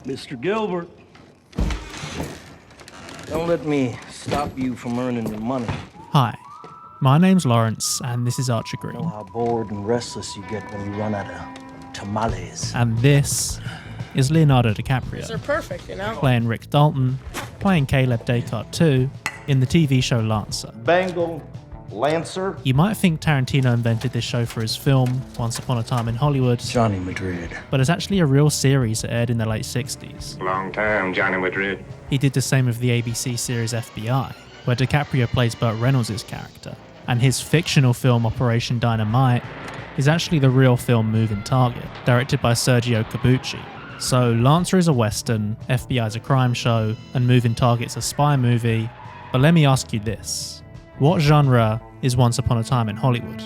Mr. Gilbert, don't let me stop you from earning your money. Hi, my name's Lawrence, and this is Archer You know Green. how bored and restless you get when you run out of tamales. And this is Leonardo DiCaprio. They're perfect, you know? Playing Rick Dalton, playing Caleb Descartes too, in the TV show Lancer. Bangle, Lancer, You might think Tarantino invented this show for his film, Once Upon a Time in Hollywood, Johnny Madrid. but it's actually a real series that aired in the late 60s. Long time, Johnny Madrid. He did the same with the ABC series FBI, where DiCaprio plays Burt Reynolds' character, and his fictional film Operation Dynamite is actually the real film Moving Target, directed by Sergio Corbucci. So Lancer is a western, FBI is a crime show, and Moving Target's a spy movie, but let me ask you this. What genre is Once Upon a Time in Hollywood?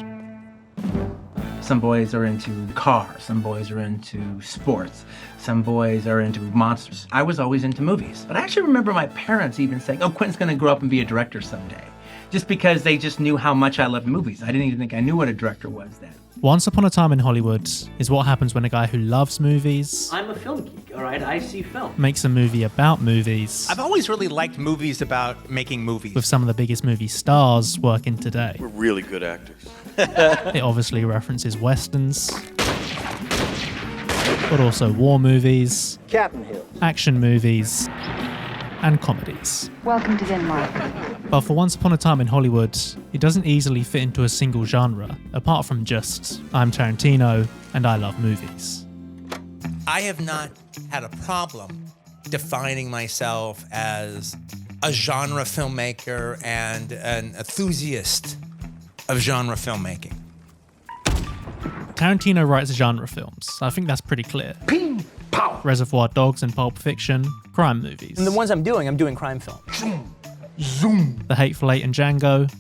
Some boys are into cars, some boys are into sports, some boys are into monsters. I was always into movies. But I actually remember my parents even saying, oh, Quentin's gonna grow up and be a director someday. Just because they just knew how much I loved movies. I didn't even think I knew what a director was then. Once Upon a Time in Hollywood is what happens when a guy who loves movies I'm a film geek, all right? I see film. makes a movie about movies, I've always really liked movies about making movies. with some of the biggest movie stars working today. We're really good actors. It obviously references westerns, but also war movies, Captain Hill. action movies, and comedies. Welcome to Denmark. But for Once Upon a Time in Hollywood, it doesn't easily fit into a single genre, apart from just, I'm Tarantino and I love movies. I have not had a problem defining myself as a genre filmmaker and an enthusiast of genre filmmaking. Tarantino writes genre films, I think that's pretty clear. Ping, pow. Reservoir Dogs and Pulp Fiction, crime movies. And the ones I'm doing crime film. The Hateful Eight and Django,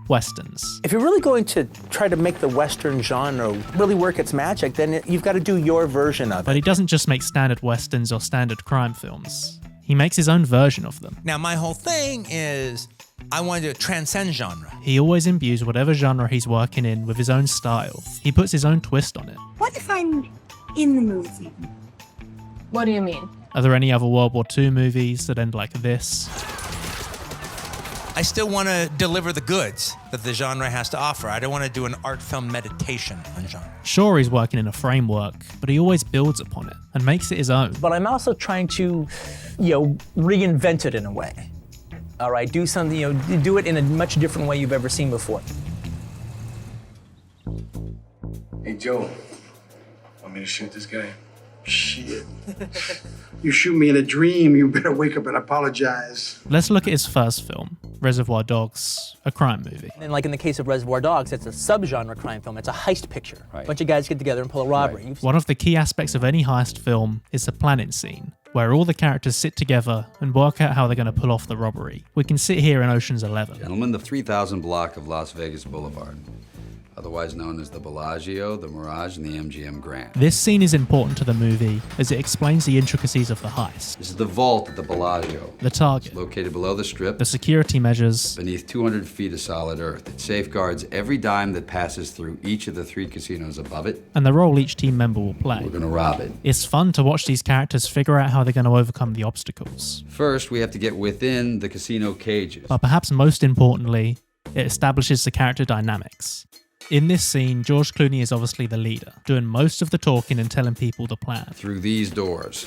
westerns. If you're really going to try to make the Western genre really work its magic, then you've got to do your version of But it. he doesn't just make standard westerns or standard crime films. He makes his own version of them. Now, my whole thing is I wanted to transcend genre. He always imbues whatever genre he's working in with his own style. He puts his own twist on it. What if I'm in the movie? What do you mean? Are there any other World War II movies that end like this? I still want to deliver the goods that the genre has to offer. I don't want to do an art film meditation on genre. Sure, he's working in a framework, but he always builds upon it and makes it his own. But I'm also trying to, reinvent it in a way. All right, do something, do it in a much different way you've ever seen before. Hey, Joe. Want me to shoot this guy? Shit. You shoot me in a dream, you better wake up and apologize. Let's look at his first film, Reservoir Dogs, a crime movie. And like in the case of Reservoir Dogs, it's a subgenre crime film. It's a heist picture. A bunch of guys get together and pull a robbery. You've One of the key aspects of any heist film is the planning scene, where all the characters sit together and work out how they're going to pull off the robbery. We can sit here in Ocean's 11. Gentlemen, the 3000 block of Las Vegas Boulevard, otherwise known as the Bellagio, the Mirage, and the MGM Grand. This scene is important to the movie as it explains the intricacies of the heist, This is the vault at the Bellagio. the target, Located below the strip, the security measures, beneath 200 feet of solid earth. It safeguards every dime that passes through each of the 3 casinos above it. and the role each team member will play. We're gonna rob it. It's fun to watch these characters figure out how they're going to overcome the obstacles. First, we have to get within the casino cages. But perhaps most importantly, it establishes the character dynamics. In this scene, George Clooney is obviously the leader, doing most of the talking and telling people the plan. Through these doors,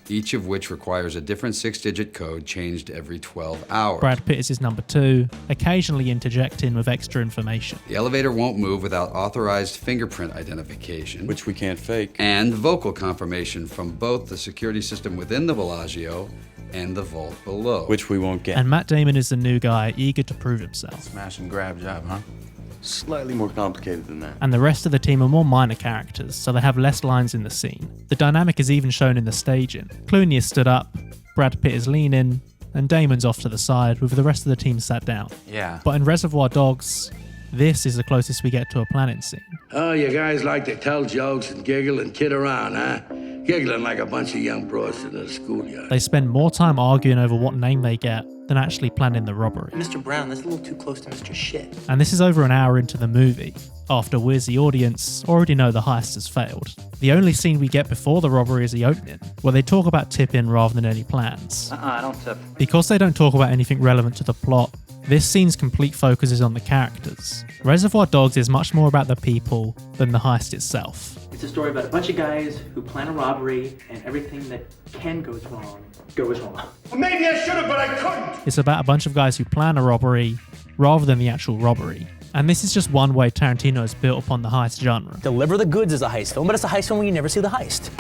each of which requires a different 6-digit code changed every 12 hours. Brad Pitt is his number 2, occasionally interjecting with extra information. The elevator won't move without authorized fingerprint identification, Which we can't fake. and vocal confirmation from both the security system within the Bellagio and the vault below. Which we won't get. And Matt Damon is the new guy, eager to prove himself. Smash and grab job, huh? Slightly more complicated than that. And the rest of the team are more minor characters, so they have less lines in the scene. The dynamic is even shown in the staging. Clooney is stood up, Brad Pitt is leaning, and Damon's off to the side with the rest of the team sat down. Yeah. But in Reservoir Dogs, this is the closest we get to a planning scene. Oh, you guys like to tell jokes and giggle and kid around, huh? Giggling like a bunch of young bros in a schoolyard. They spend more time arguing over what name they get than actually planning the robbery. Mr. Brown, that's a little too close to Mr. Shit. And this is over an hour into the movie, after we as the audience already know the heist has failed. The only scene we get before the robbery is the opening, where they talk about tip-in rather than any plans. I don't tip. Because they don't talk about anything relevant to the plot, this scene's complete focus is on the characters. Reservoir Dogs is much more about the people than the heist itself. It's a story about a bunch of guys who plan a robbery and everything that can goes wrong goes wrong. Well, maybe I should have, but I couldn't. It's about a bunch of guys who plan a robbery rather than the actual robbery. And this is just one way Tarantino has built upon the heist genre. Deliver the Goods is a heist film, but it's a heist film when you never see the heist.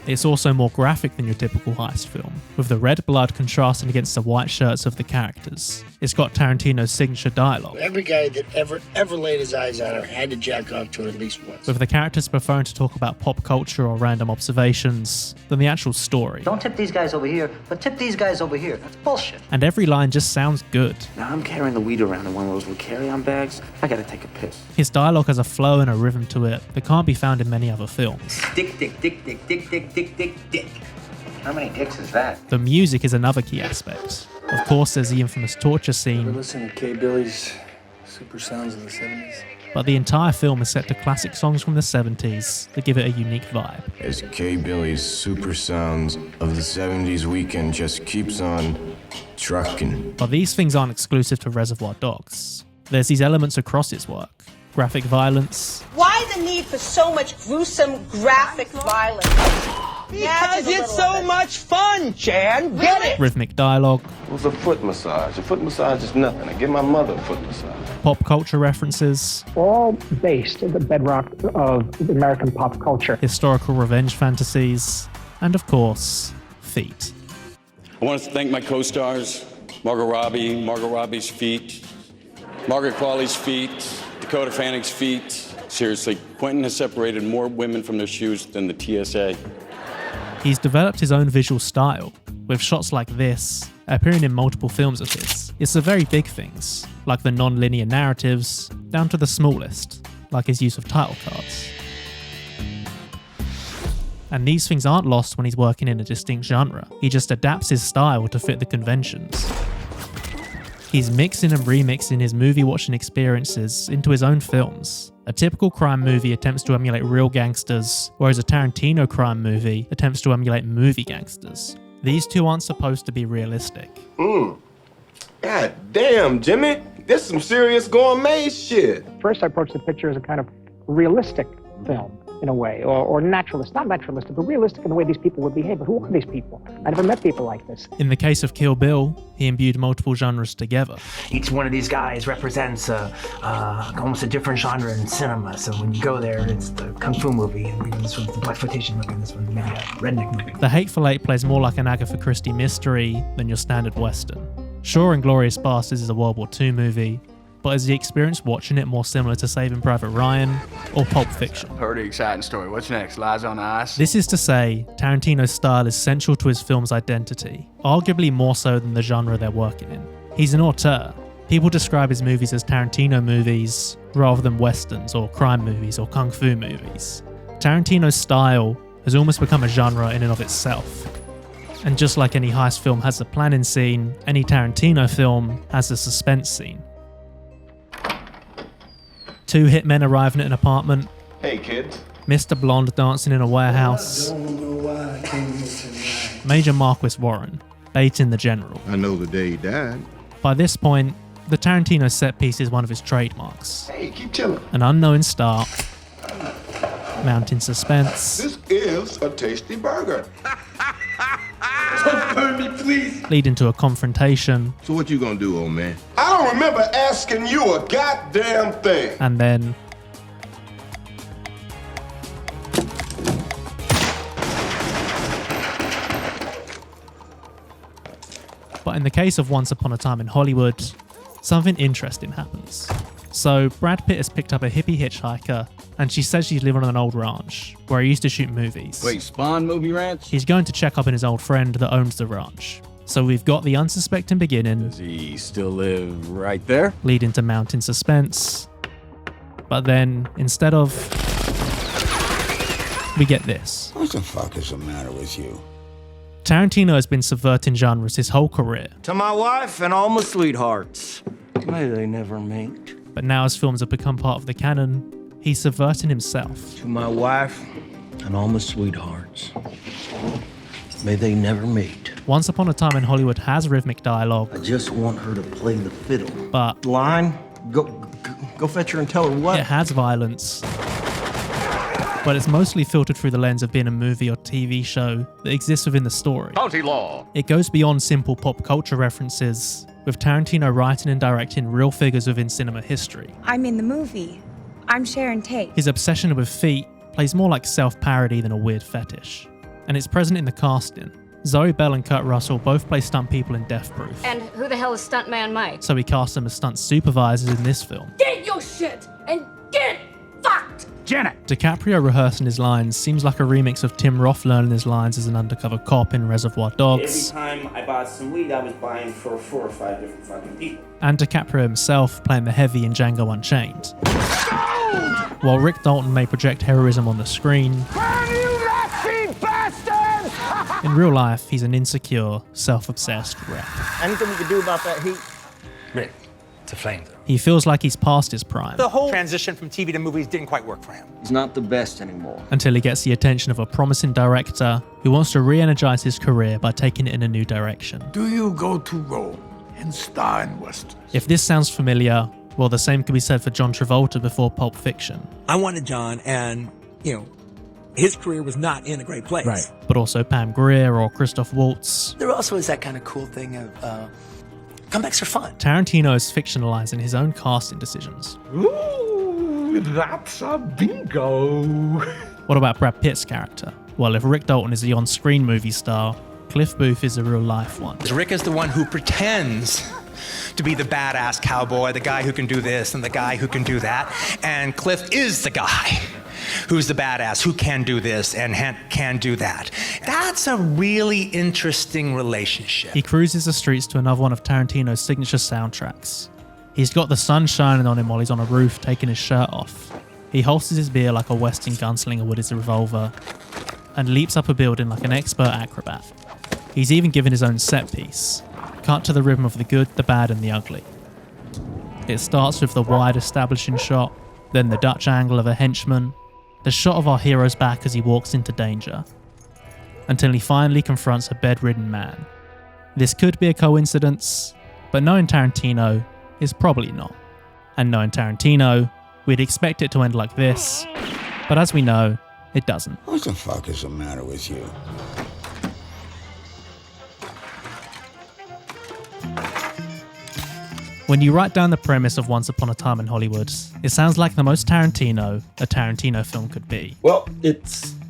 It's also more graphic than your typical heist film, with the red blood contrasting against the white shirts of the characters. It's got Tarantino's signature dialogue, Every guy that ever laid his eyes on her had to jack off to her at least once. with the characters preferring to talk about pop culture or random observations than the actual story. Don't tip these guys over here, but tip these guys over here. That's bullshit. And every line just sounds good. Now I'm carrying the weed around in one of those little carry-on bags. I gotta take a piss. His dialogue has a flow and a rhythm to it that can't be found in many other films. Dick, dick, dick, dick, dick, dick, dick, dick, dick. How many dicks is that? The music is another key aspect. Of course, there's the infamous torture scene, Listen to K. Billy's Super Sounds of the 70s. but the entire film is set to classic songs from the 70s that give it a unique vibe. As K. Billy's Super Sounds of the 70s weekend just keeps on trucking. But these things aren't exclusive to Reservoir Dogs. There's these elements across his work. Graphic violence, Why the need for so much gruesome graphic violence? Because it's so much fun, Chan. Get it? rhythmic dialogue, It was a foot massage. A foot massage is nothing. I give my mother a foot massage. pop culture references, all based in the bedrock of American pop culture. historical revenge fantasies, and of course, feet. I want to thank my co-stars, Margot Robbie's feet, Margaret Qualley's feet, Dakota Fanning's feet. Seriously, Quentin has separated more women from their shoes than the TSA. He's developed his own visual style, with shots like this appearing in multiple films of his. It's the very big things, like the non-linear narratives, down to the smallest, like his use of title cards. And these things aren't lost when he's working in a distinct genre. He just adapts his style to fit the conventions. He's mixing and remixing his movie watching experiences into his own films. A typical crime movie attempts to emulate real gangsters, whereas a Tarantino crime movie attempts to emulate movie gangsters. These two aren't supposed to be realistic. God damn, Jimmy. This some serious gourmet shit. First, I approached the picture as a kind of realistic film, in a way, or naturalist. Not naturalistic, but realistic in the way these people would behave. But who are these people? I never met people like this. In the case of Kill Bill, he imbued multiple genres together. Each one of these guys represents almost a different genre in cinema. So when you go there, it's the kung fu movie, and this one's the blaxploitation movie, and this one's maybe a redneck movie. The Hateful Eight plays more like an Agatha Christie mystery than your standard Western. Sure, Inglourious Basterds is a World War II movie, but is the experience watching it more similar to Saving Private Ryan or Pulp Fiction? Pretty exciting story. What's next? Lies on Ice? This is to say, Tarantino's style is central to his film's identity, arguably more so than the genre they're working in. He's an auteur. People describe his movies as Tarantino movies rather than westerns or crime movies or kung fu movies. Tarantino's style has almost become a genre in and of itself. And just like any heist film has a planning scene, any Tarantino film has a suspense scene. Two hitmen arriving at an apartment. Hey, kids. Mr. Blonde dancing in a warehouse. Major Marquis Warren, baiting the general. I know the day he died. By this point, the Tarantino set piece is one of his trademarks. Hey, keep chilling. An unknown star, mounting suspense. This is a tasty burger. Don't burn me, please. Leading to a confrontation. So what you gonna do, old man? I don't remember asking you a goddamn thing. And then but in the case of Once Upon a Time in Hollywood, something interesting happens. So Brad Pitt has picked up a hippie hitchhiker, and she says she's living on an old ranch where he used to shoot movies. Wait, Spawn Movie Ranch? He's going to check up on his old friend that owns the ranch. So we've got the unsuspecting beginning. Does he still live right there? Leading to mounting suspense. But then, instead of, we get this. What the fuck is the matter with you? Tarantino has been subverting genres his whole career, To my wife and all my sweethearts, may they never meet. but now as films have become part of the canon, he's subverting himself. To my wife and all my sweethearts, may they never meet. Once Upon a Time in Hollywood has rhythmic dialogue, I just want her to play the fiddle. but Line, go fetch her and tell her what. it has violence. But it's mostly filtered through the lens of being a movie or TV show that exists within the story. County law. It goes beyond simple pop culture references, with Tarantino writing and directing real figures within cinema history. I'm in the movie. I'm Sharon Tate. His obsession with feet plays more like self-parody than a weird fetish. And it's present in the casting. Zoe Bell and Kurt Russell both play stunt people in Death Proof, And who the hell is Stuntman Mike? so he cast them as stunt supervisors in this film. Get your shit and get fucked! Janet! DiCaprio rehearsing his lines seems like a remix of Tim Roth learning his lines as an undercover cop in Reservoir Dogs, Every time I bought some weed, I was buying for 4 or 5 different fucking people. and DiCaprio himself playing the heavy in Django Unchained. While Rick Dalton may project heroism on the screen, in real life he's an insecure, self-obsessed wreck. Anything we can do about that heat? Rick, it's a flamethrower. He feels like he's past his prime, The whole transition from TV to movies didn't quite work for him. He's not the best anymore. until he gets the attention of a promising director who wants to re-energize his career by taking it in a new direction. Do you go to Rome and star in Westerns? If this sounds familiar, well, the same could be said for John Travolta before Pulp Fiction, I wanted John, and, his career was not in a great place. but also Pam Grier or Christoph Waltz. There also is that kind of cool thing of comebacks are fun. Tarantino is fictionalizing his own casting decisions. Ooh, that's a bingo. What about Brad Pitt's character? Well, if Rick Dalton is the on-screen movie star, Cliff Booth is a real-life one. Rick is the one who pretends to be the badass cowboy, the guy who can do this and the guy who can do that. And Cliff is the guy who's the badass, who can do this and can do that. That's a really interesting relationship. He cruises the streets to another one of Tarantino's signature soundtracks. He's got the sun shining on him while he's on a roof taking his shirt off. He holsters his beer like a Western gunslinger would his revolver, and leaps up a building like an expert acrobat. He's even given his own set piece, cut to the rhythm of the good, the bad, and the ugly. It starts with the wide establishing shot, then the Dutch angle of a henchman, the shot of our hero's back as he walks into danger, until he finally confronts a bedridden man. This could be a coincidence, but knowing Tarantino is probably not. And knowing Tarantino, we'd expect it to end like this, but as we know, it doesn't. What the fuck is the matter with you? When you write down the premise of Once Upon a Time in Hollywood, it sounds like the most Tarantino a Tarantino film could be. Well,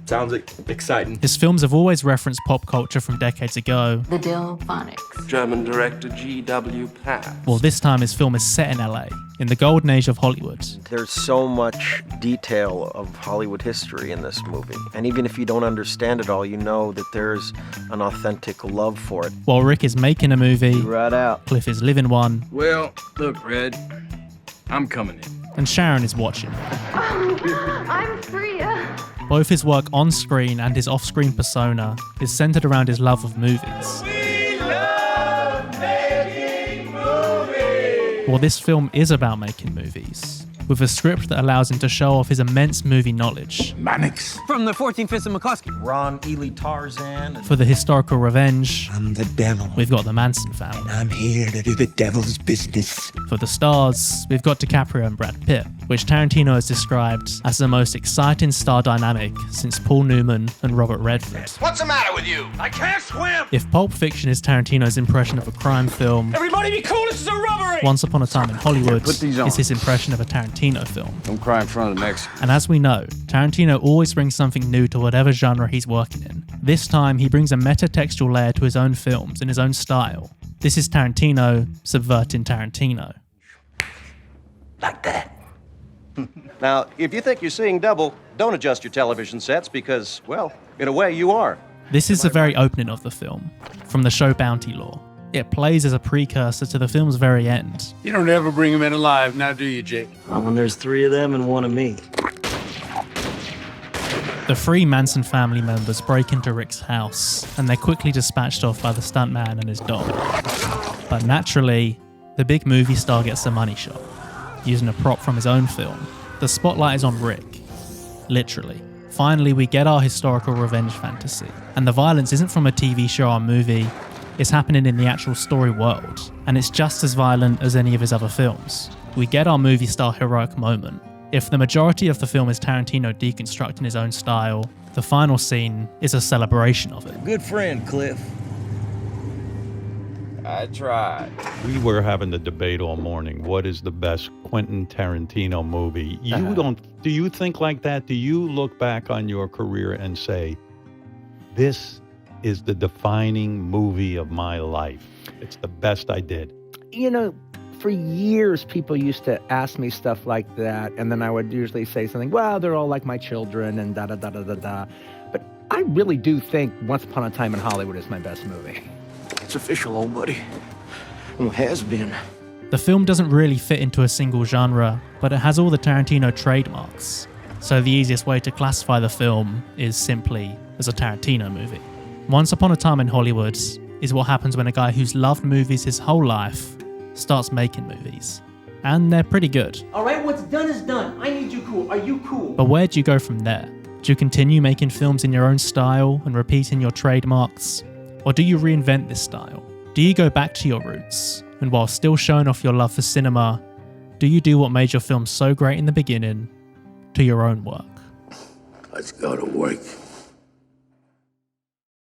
sounds exciting. His films have always referenced pop culture from decades ago. The Delphonics. German director G.W. Path. Well, this time his film is set in LA, in the golden age of Hollywood. There's so much detail of Hollywood history in this movie. And even if you don't understand it all, you know that there's an authentic love for it. While Rick is making a movie, right out. Cliff is living one. Well, look, Red, I'm coming in. And Sharon is watching. I'm Freya. Both his work on screen and his off-screen persona is centered around his love of movies. We love making movies. Well, this film is about making movies, with a script that allows him to show off his immense movie knowledge. Mannix. From the 14th Fist of McCluskey. Ron Ely Tarzan. For the historical revenge, I'm the devil. we've got the Manson family. I'm here to do the devil's business. For the stars, we've got DiCaprio and Brad Pitt, which Tarantino has described as the most exciting star dynamic since Paul Newman and Robert Redford. What's the matter with you? I can't swim! If Pulp Fiction is Tarantino's impression of a crime film, Everybody be cool, this is a robbery! Once Upon a Time in Hollywood Put these on. is his impression of a Tarantino film. Don't cry in front of the next. And as we know, Tarantino always brings something new to whatever genre he's working in. This time, he brings a metatextual layer to his own films in his own style. This is Tarantino subverting Tarantino. Like that. Now, if you think you're seeing double, don't adjust your television sets because, well, in a way you are. This is the very opening of the film, from the show Bounty Law. It plays as a precursor to the film's very end. You don't ever bring him in alive, now do you, Jake? When there's 3 of them and 1 of me. The 3 Manson family members break into Rick's house, and they're quickly dispatched off by the stuntman and his dog. But naturally, the big movie star gets a money shot, using a prop from his own film. The spotlight is on Rick, literally. Finally, we get our historical revenge fantasy, and the violence isn't from a TV show or movie, it's happening in the actual story world, and it's just as violent as any of his other films. We get our movie star heroic moment. If the majority of the film is Tarantino deconstructing his own style, the final scene is a celebration of it. Good friend, Cliff. I tried. We were having the debate all morning. What is the best Quentin Tarantino movie? Do you think like that? Do you look back on your career and say, this is the defining movie of my life? It's the best I did. You know, for years, people used to ask me stuff like that, and then I would usually say something, well, they're all like my children, and da-da-da-da-da-da. But I really do think Once Upon a Time in Hollywood is my best movie. It's official, old buddy. Well, has been. The film doesn't really fit into a single genre, but it has all the Tarantino trademarks. So the easiest way to classify the film is simply as a Tarantino movie. Once Upon a Time in Hollywood is what happens when a guy who's loved movies his whole life starts making movies. And they're pretty good. All right, what's done is done. I need you cool. Are you cool? But where do you go from there? Do you continue making films in your own style and repeating your trademarks? Or do you reinvent this style? Do you go back to your roots? And while still showing off your love for cinema, do you do what made your film so great in the beginning to your own work? Let's go to work.